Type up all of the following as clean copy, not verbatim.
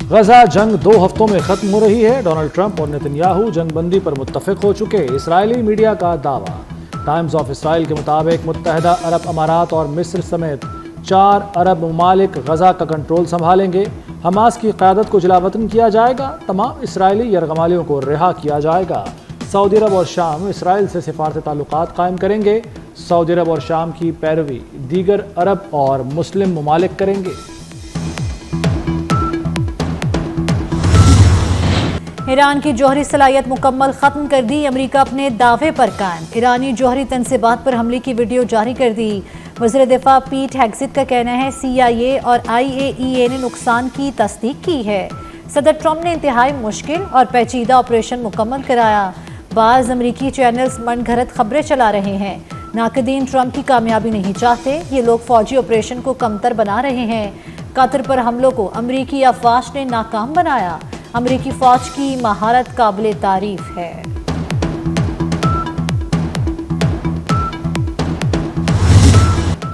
غزہ جنگ 2 ہفتوں میں ختم ہو رہی ہے۔ ڈونلڈ ٹرمپ اور نتنیاہو جنگ بندی پر متفق ہو چکے۔ اسرائیلی میڈیا کا دعویٰ۔ ٹائمز آف اسرائیل کے مطابق متحدہ عرب امارات اور مصر سمیت 4 عرب ممالک غزہ کا کنٹرول سنبھالیں گے۔ حماس کی قیادت کو جلاوطن کیا جائے گا۔ تمام اسرائیلی یرغمالیوں کو رہا کیا جائے گا۔ سعودی عرب اور شام اسرائیل سے سفارتی تعلقات قائم کریں گے۔ سعودی عرب اور شام کی پیروی دیگر عرب اور مسلم ممالک کریں گے۔ ایران کی جوہری صلاحیت مکمل ختم کر دی، امریکہ اپنے دعوے پر قائم۔ ایرانی جوہری تنصیبات پر حملے کی ویڈیو جاری کر دی۔ وزیر دفاع پیٹ ہیگزٹ کا کہنا ہے CIA اور IAEA نے نقصان کی تصدیق کی ہے۔ صدر ٹرمپ نے انتہائی مشکل اور پیچیدہ آپریشن مکمل کرایا۔ بعض امریکی چینلز من گھڑت خبریں چلا رہے ہیں۔ ناقدین ٹرمپ کی کامیابی نہیں چاہتے، یہ لوگ فوجی آپریشن کو کمتر بنا رہے ہیں۔ قطر پر حملوں کو امریکی افواج نے ناکام بنایا۔ امریکی فوج کی مہارت قابل تعریف ہے۔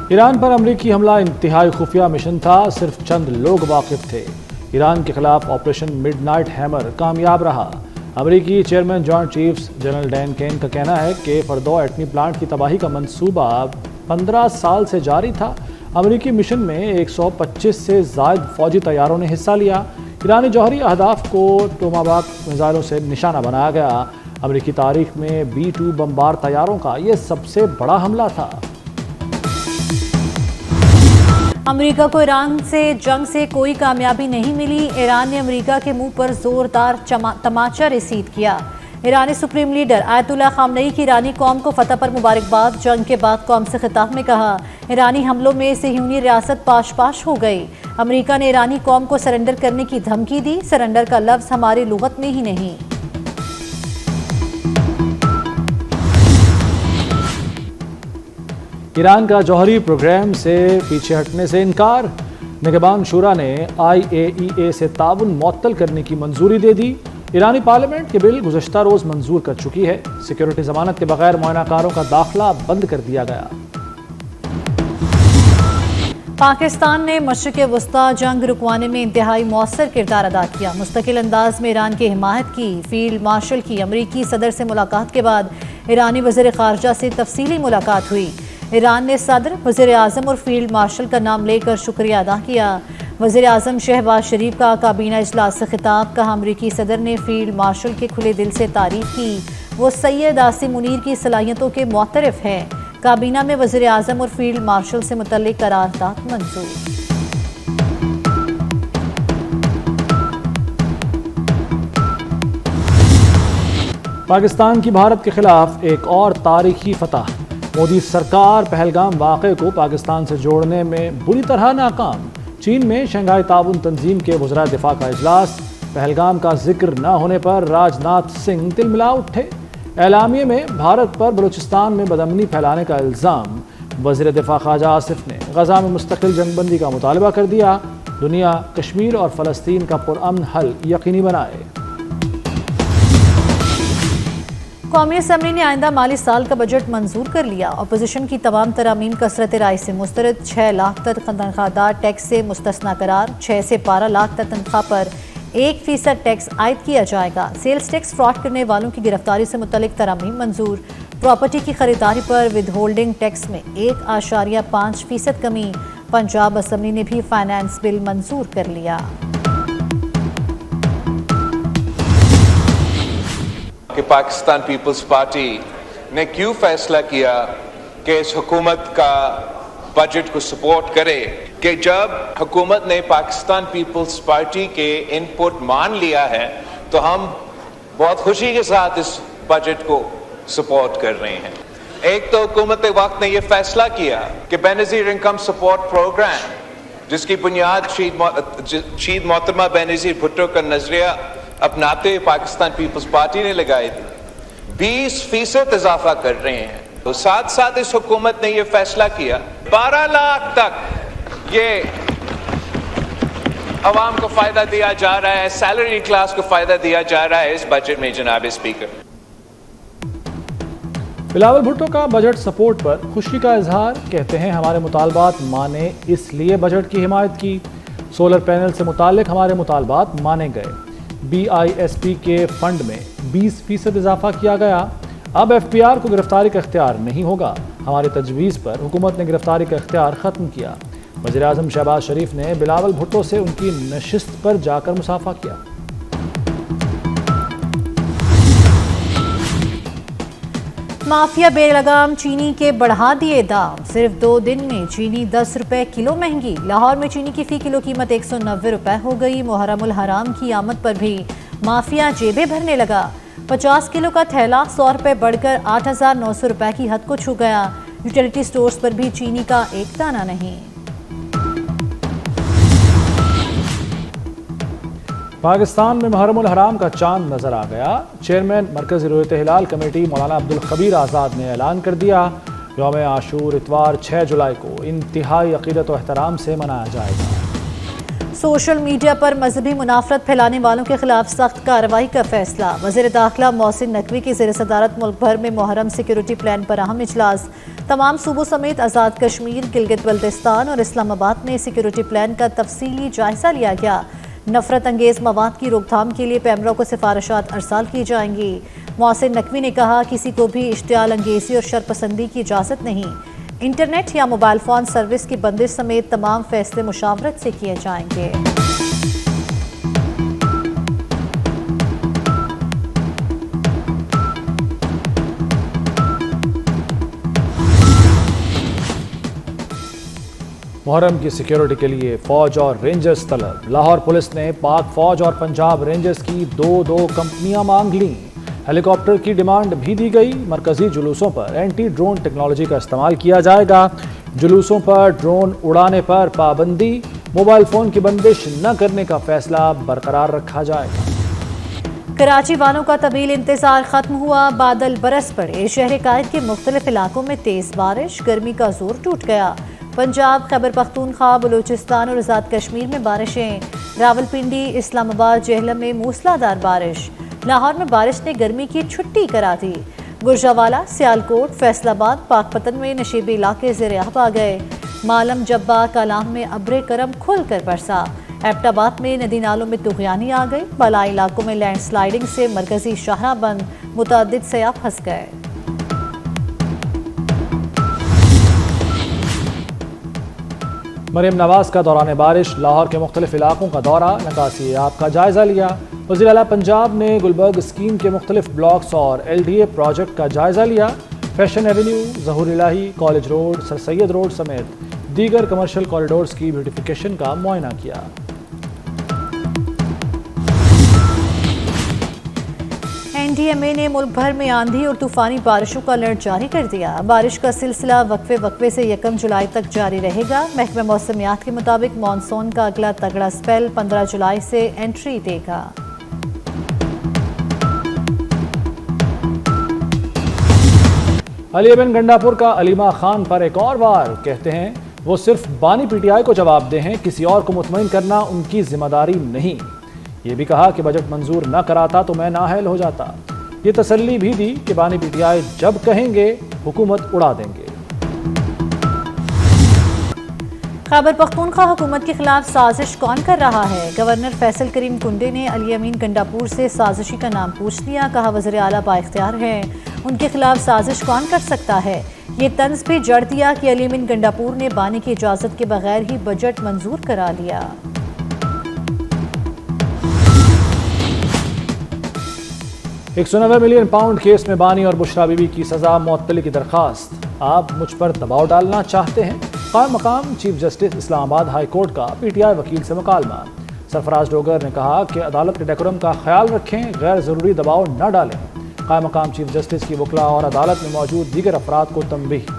ایران پر امریکی حملہ انتہائی خفیہ مشن تھا، صرف چند لوگ واقف تھے۔ ایران کے خلاف آپریشن مڈ نائٹ ہیمر کامیاب رہا۔ امریکی chairman joint chiefs general Dan Caine کا کہنا ہے کہ فردو ایٹمی پلانٹ کی تباہی کا منصوبہ 15 سال سے جاری تھا۔ امریکی مشن میں 125 سے زائد فوجی طیاروں نے حصہ لیا۔ ایرانی جوہری اہداف کو ٹوماہاک میزائلوں سے نشانہ بنایا گیا۔ امریکی تاریخ میں B-2 بمبار طیاروں کا یہ سب سے بڑا حملہ تھا۔ امریکہ کو ایران سے جنگ سے کوئی کامیابی نہیں ملی۔ ایران نے امریکہ کے منہ پر زوردار تماچا رسید کیا۔ ایرانی سپریم لیڈر آیت اللہ خامنئی کی ایرانی قوم کو فتح پر مبارکباد۔ جنگ کے بعد قوم سے خطاب میں کہا، ایرانی حملوں میں صہیونی ریاست پاش پاش ہو گئی۔ امریکہ نے ایرانی قوم کو سرنڈر کرنے کی دھمکی دی۔ سرنڈر کا لفظ ہماری لغت میں ہی نہیں۔ ایران کا جوہری پروگرام سے پیچھے ہٹنے سے انکار۔ نگہبان شورا نے IAEA سے تعاون معطل کرنے کی منظوری دے دی۔ ایرانی پارلیمنٹ یہ بل گزشتہ روز منظور کر چکی ہے۔ سیکیورٹی ضمانت کے بغیر معائنہ کاروں کا داخلہ بند کر دیا گیا۔ پاکستان نے مشرق وسطی جنگ رکوانے میں انتہائی مؤثر کردار ادا کیا۔ مستقل انداز میں ایران کی حمایت کی۔ فیلڈ مارشل کی امریکی صدر سے ملاقات کے بعد ایرانی وزیر خارجہ سے تفصیلی ملاقات ہوئی۔ ایران نے صدر، وزیر اعظم اور فیلڈ مارشل کا نام لے کر شکریہ ادا کیا۔ وزیر اعظم شہباز شریف کا کابینہ اجلاس سے خطاب۔ کہا، امریکی صدر نے فیلڈ مارشل کے کھلے دل سے تعریف کی۔ وہ سید عاصم منیر کی صلاحیتوں کے معترف ہیں۔ کابینہ میں وزیر اعظم اور فیلڈ مارشل سے متعلق قرارداد منظور۔ پاکستان کی بھارت کے خلاف ایک اور تاریخی فتح۔ مودی سرکار پہلگام واقعے کو پاکستان سے جوڑنے میں بری طرح ناکام۔ چین میں شنگھائی تعاون تنظیم کے وزراء دفاع کا اجلاس۔ پہلگام کا ذکر نہ ہونے پر راج ناتھ سنگھ تلملا اٹھے۔ اعلامیے میں بھارت پر بلوچستان میں بدامنی پھیلانے کا الزام۔ وزیر دفاع خواجہ آصف نے غزہ میں مستقل جنگ بندی کا مطالبہ کر دیا۔ دنیا کشمیر اور فلسطین کا پرامن حل یقینی بنائے۔ قومی اسمبلی نے آئندہ مالی سال کا بجٹ منظور کر لیا۔ اپوزیشن کی تمام ترامیم کثرت رائے سے مسترد۔ 6 لاکھ تک تنخواہ دار ٹیکس سے مستثنی قرار۔ 6 سے 12 لاکھ تک تنخواہ پر 1% ٹیکس عائد کیا جائے گا۔ سیلز ٹیکس فراڈ کرنے والوں کی گرفتاری سے متعلق ترامیم منظور۔ پراپرٹی کی خریداری پر ود ہولڈنگ ٹیکس میں 1.5% کمی۔ پنجاب اسمبلی نے بھی فائنانس بل منظور کر لیا۔ کہ پاکستان پیپلز پارٹی نے کیوں فیصلہ کیا کہ اس حکومت کا بجٹ کو سپورٹ کرے، کہ جب حکومت نے پاکستان پیپلز پارٹی کے ان پٹ مان لیا ہے تو ہم بہت خوشی کے ساتھ اس بجٹ کو سپورٹ کر رہے ہیں۔ ایک تو حکومت وقت نے یہ فیصلہ کیا کہ بے نظیر انکم سپورٹ پروگرام، جس کی بنیاد شہید محترمہ بے نظیر بھٹو کا نظریہ اپناتے ہوئے پاکستان پیپلز پارٹی نے لگائی تھی، 20% اضافہ کر رہے ہیں۔ تو ساتھ ساتھ اس حکومت نے یہ فیصلہ کیا 12 لاکھ تک یہ عوام کو فائدہ دیا جا رہا ہے، سیلری کلاس کو فائدہ دیا جا رہا ہے اس بجٹ میں۔ جناب اسپیکر، بلاول بھٹو کا بجٹ سپورٹ پر خوشی کا اظہار، کہتے ہیں ہمارے مطالبات مانے اس لیے بجٹ کی حمایت کی۔ سولر پینل سے متعلق ہمارے مطالبات مانے گئے۔ BISP کے فنڈ میں 20% اضافہ کیا گیا۔ اب FPR کو گرفتاری کا اختیار نہیں ہوگا۔ ہماری تجویز پر حکومت نے گرفتاری کا اختیار ختم کیا۔ وزیراعظم شہباز شریف نے بلاول بھٹو سے ان کی نشست پر جا کر مصافحہ کیا۔ مافیا بے لگام چینی کے بڑھا دیے دام، صرف 2 دن میں چینی 10 روپے کلو مہنگی۔ لاہور میں چینی کی فی کلو قیمت 190 روپے ہو گئی۔ محرم الحرام کی آمد پر بھی مافیا جیبیں بھرنے لگا۔ 50 کلو کا تھیلا 100 روپے بڑھ کر 8,900 روپے کی حد کو چھو گیا۔ یوٹیلیٹی سٹورز پر بھی چینی کا ایک دانہ نہیں۔ پاکستان میں محرم الحرام کا چاند نظر آ گیا۔ چیئرمین مرکزی رؤیت ہلال کمیٹی مولانا عبدالخبیر آزاد نے اعلان کر دیا، یوم عاشور اتوار 6 جولائی کو انتہائی عقیدت و احترام سے منایا جائے گا۔ سوشل میڈیا پر مذہبی منافرت پھیلانے والوں کے خلاف سخت کارروائی کا فیصلہ۔ وزیر داخلہ محسن نقوی کی زیر صدارت ملک بھر میں محرم سیکیورٹی پلان پر اہم اجلاس۔ تمام صوبوں سمیت آزاد کشمیر، گلگت بلتستان اور اسلام آباد میں سیکیورٹی پلان کا تفصیلی جائزہ لیا گیا۔ نفرت انگیز مواد کی روک تھام کے لیے پیمروں کو سفارشات ارسال کی جائیں گی۔ محسن نقوی نے کہا، کسی کو بھی اشتعال انگیزی اور شرپسندی کی اجازت نہیں۔ انٹرنیٹ یا موبائل فون سروس کی بندش سمیت تمام فیصلے مشاورت سے کیے جائیں گے۔ محرم کی سیکیورٹی کے لیے فوج اور رینجرز طلب۔ لاہور پولیس نے پاک فوج اور پنجاب رینجرز کی دو کمپنیاں مانگ لیں۔ ہیلی کاپٹر کی ڈیمانڈ بھی دی گئی۔ مرکزی جلوسوں پر اینٹی ڈرون ٹیکنالوجی کا استعمال کیا جائے گا۔ جلوسوں پر ڈرون اڑانے پر پابندی، موبائل فون کی بندش نہ کرنے کا فیصلہ برقرار رکھا جائے گا۔ کراچی والوں کا طویل انتظار ختم ہوا، بادل برس پڑے۔ شہر قائد کے مختلف علاقوں میں تیز بارش، گرمی کا زور ٹوٹ گیا۔ پنجاب، خیبر پختونخوا، بلوچستان اور آزاد کشمیر میں بارشیں۔ راولپنڈی، اسلام آباد، جہلم میں موسلادھار بارش۔ لاہور میں بارش نے گرمی کی چھٹی کرا دی۔ گجرانوالہ، سیالکوٹ، فیصل آباد، پاک پتن میں نشیبی علاقے زیر آب آ گئے۔ مالم، جبہ، کالام میں ابر کرم کھل کر برسا۔ ایبٹ آباد میں ندی نالوں میں طغیانی آ گئی۔ بالائی علاقوں میں لینڈ سلائیڈنگ سے مرکزی شاہراہ بند، متعدد سیاح پھنس گئے۔ مریم نواز کا دوران بارش، لاہور کے مختلف علاقوں کا دورہ، نکاسی آب کا جائزہ لیا۔ وزیر اعلیٰ پنجاب نے گلبرگ اسکیم کے مختلف بلاکس اور LDA پروجیکٹ کا جائزہ لیا۔ فیشن ایونیو، ظہور الہی، کالج روڈ، سر سید روڈ سمیت دیگر کمرشل کوریڈورز کی بیوٹیفیکیشن کا معائنہ کیا۔ NDMA نے ملک بھر میں آندھی اور طوفانی بارشوں کا الرٹ جاری کر دیا۔ بارش کا سلسلہ وقفے سے 1 جولائی تک جاری رہے گا۔ محکمہ موسمیات کے مطابق مانسون کا اگلا تگڑا سپیل 15 جولائی سے انٹری دے گا۔ علی بن گنڈاپور کا علیمہ خان پر ایک اور وار، کہتے ہیں وہ صرف بانی PTI کو جواب دہ ہیں، کسی اور کو مطمئن کرنا ان کی ذمہ داری نہیں۔ یہ بھی کہا کہ بجٹ منظور نہ کراتا تو میں نااہل ہو جاتا۔ یہ تسلی بھی دی کہ بانی PTI جب کہیں گے حکومت اڑا دیں گے۔ خیبر پختونخوا حکومت کے خلاف سازش کون کر رہا ہے؟ گورنر فیصل کریم کنڈے نے علی امین گنڈاپور سے سازشی کا نام پوچھ لیا۔ کہا وزیر اعلیٰ بااختیار ہیں، ان کے خلاف سازش کون کر سکتا ہے؟ یہ طنز بھی جڑ دیا کہ علی امین گنڈاپور نے بانی کی اجازت کے بغیر ہی بجٹ منظور کرا لیا۔ 190 ملین پاؤنڈ کیس میں بانی اور بشرا بی بی کی سزا معطلی کی درخواست۔ آپ مجھ پر دباؤ ڈالنا چاہتے ہیں؟ قائم مقام چیف جسٹس اسلام آباد ہائی کورٹ کا PTI وکیل سے مکالمہ۔ سرفراز ڈوگر نے کہا کہ عدالت کے ڈیکورم کا خیال رکھیں، غیر ضروری دباؤ نہ ڈالیں۔ قائم مقام چیف جسٹس کی وکلاء اور عدالت میں موجود دیگر افراد کو تنبیہ۔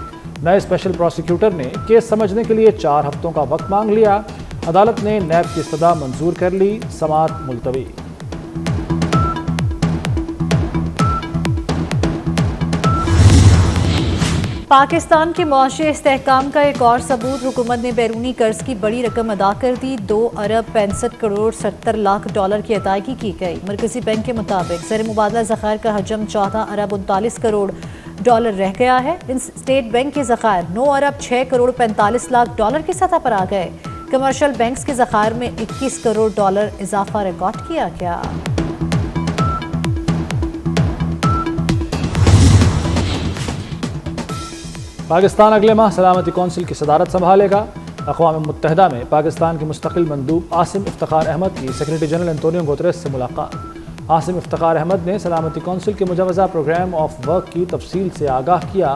نئے اسپیشل پروسیکیوٹر نے کیس سمجھنے کے لیے 4 ہفتوں کا وقت مانگ لیا۔ عدالت نے نیب کی استدعا منظور کر لی، سماعت ملتوی۔ پاکستان کے معاشی استحکام کا ایک اور ثبوت، حکومت نے بیرونی قرض کی بڑی رقم ادا کر دی۔ 2 ارب 65 کروڑ 70 لاکھ ڈالر کی ادائیگی کی گئی۔ مرکزی بینک کے مطابق زر مبادلہ ذخائر کا حجم 14 ارب 39 کروڑ ڈالر رہ گیا ہے۔ اسٹیٹ بینک کے ذخائر 9 ارب 6 کروڑ 45 لاکھ ڈالر کی سطح پر آ گئے۔ کمرشل بینکس کے ذخائر میں 21 کروڑ ڈالر اضافہ ریکارڈ کیا گیا۔ پاکستان اگلے ماہ سلامتی کونسل کی صدارت سنبھالے گا۔ اقوام متحدہ میں پاکستان کے مستقل مندوب عاصم افتخار احمد کی سیکرٹری جنرل انطونیو گوتریس سے ملاقات۔ عاصم افتخار احمد نے سلامتی کونسل کے مجوزہ پروگرام آف ورک کی تفصیل سے آگاہ کیا۔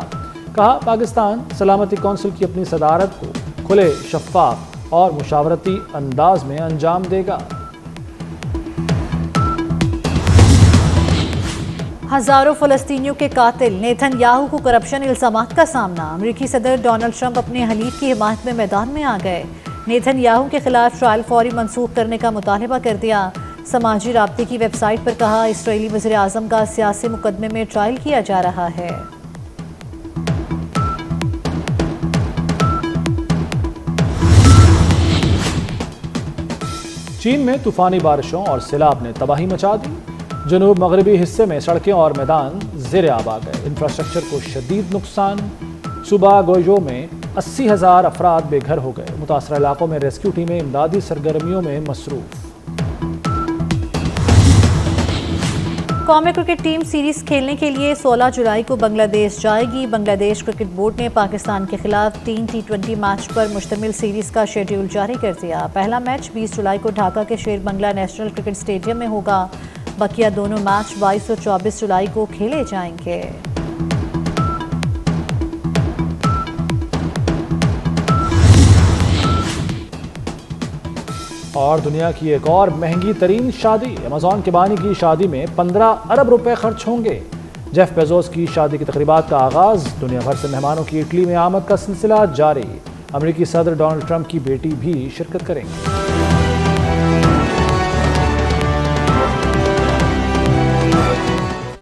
کہا پاکستان سلامتی کونسل کی اپنی صدارت کو کھلے، شفاف اور مشاورتی انداز میں انجام دے گا۔ ہزاروں فلسطینیوں کے قاتل نیتن یاہو کو کرپشن الزامات کا سامنا۔ امریکی صدر ڈونلڈ ٹرمپ اپنے حلیف کی حمایت میں میدان میں آ گئے۔ نیتن یاہو کے خلاف ٹرائل فوری منسوخ کرنے کا مطالبہ کر دیا۔ سماجی رابطے کی ویب سائٹ پر کہا اسرائیلی وزیر اعظم کا سیاسی مقدمے میں ٹرائل کیا جا رہا ہے۔ چین میں طوفانی بارشوں اور سیلاب نے تباہی مچا دی۔ جنوب مغربی حصے میں سڑکیں اور میدان زیر آب آ گئے۔ انفراسٹرکچر کو شدید نقصان۔ صوبہ گوئیژو میں 80,000 افراد بے گھر ہو گئے۔ متاثرہ علاقوں میں ریسکیو ٹیمیں امدادی سرگرمیوں میں مصروف۔ قومی کرکٹ ٹیم سیریز کھیلنے کے لیے 16 جولائی کو بنگلہ دیش جائے گی۔ بنگلہ دیش کرکٹ بورڈ نے پاکستان کے خلاف 3 T20 میچ پر مشتمل سیریز کا شیڈیول جاری کر دیا۔ پہلا میچ 20 جولائی کو ڈھاکہ کے شیر بنگلہ نیشنل کرکٹ اسٹیڈیم میں ہوگا۔ بقیہ دونوں میچ 22 اور 24 جولائی کو کھیلے جائیں گے۔ اور دنیا کی ایک اور مہنگی ترین شادی، امازون کے بانی کی شادی میں 15 ارب روپے خرچ ہوں گے۔ جیف بیزوس کی شادی کی تقریبات کا آغاز۔ دنیا بھر سے مہمانوں کی اٹلی میں آمد کا سلسلہ جاری۔ امریکی صدر ڈونلڈ ٹرمپ کی بیٹی بھی شرکت کریں گے۔